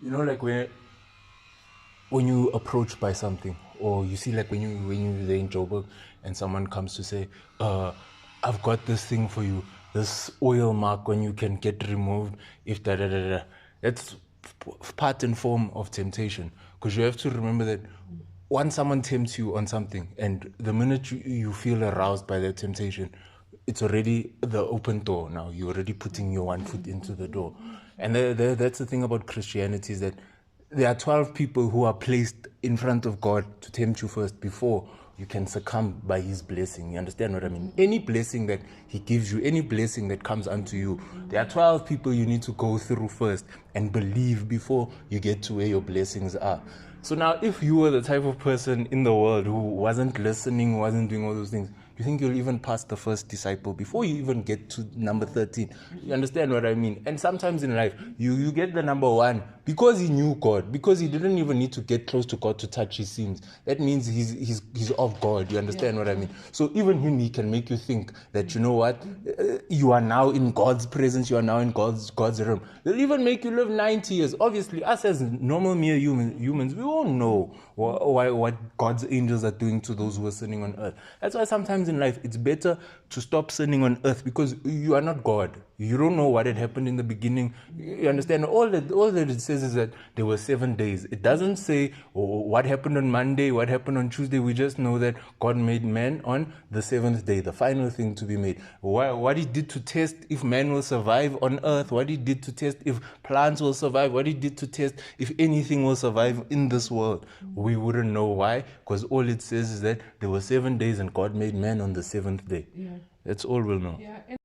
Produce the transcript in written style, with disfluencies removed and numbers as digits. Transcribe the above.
Like when you approached by something, or you see, like when you're in Joburg and someone comes to say, I've got this thing for you, this oil mark when you can get removed if da da da da. That's part and form of temptation, because you have to remember that once someone tempts you on something, and the minute you feel aroused by that temptation, it's already the open door. Now you're already putting your one foot into the door. And that's the thing about Christianity, is that there are 12 people who are placed in front of God to tempt you first before you can succumb by his blessing. You understand what I mean? Any blessing that he gives you, any blessing that comes unto you, there are 12 people you need to go through first and believe before you get to where your blessings are. So now, if you were the type of person in the world who wasn't listening, wasn't doing all those things, you think you'll even pass the first disciple before you even get to number 13? You understand what I mean? And sometimes in life, you get the number one because he knew God, because he didn't even need to get close to God to touch his seams. That means he's of God. You understand what I mean? So even him, he can make you think that, you know what, you are now in God's presence, you are now in God's realm. They'll even make you live 90 years. Obviously, us as normal mere humans, we all know what God's angels are doing to those who are sinning on earth. That's why sometimes in life, it's better to stop sinning on earth, because you are not God. You don't know what had happened in the beginning. You understand? All that it says is that there were 7 days. It doesn't say what happened on Monday, what happened on Tuesday. We just know that God made man on the 7th day, the final thing to be made. What he did to test if man will survive on earth, what he did to test if plants will survive, what he did to test if anything will survive in this world, we wouldn't know. Why? Because all it says is that there were 7 days and God made man on the 7th day. That's all we'll know.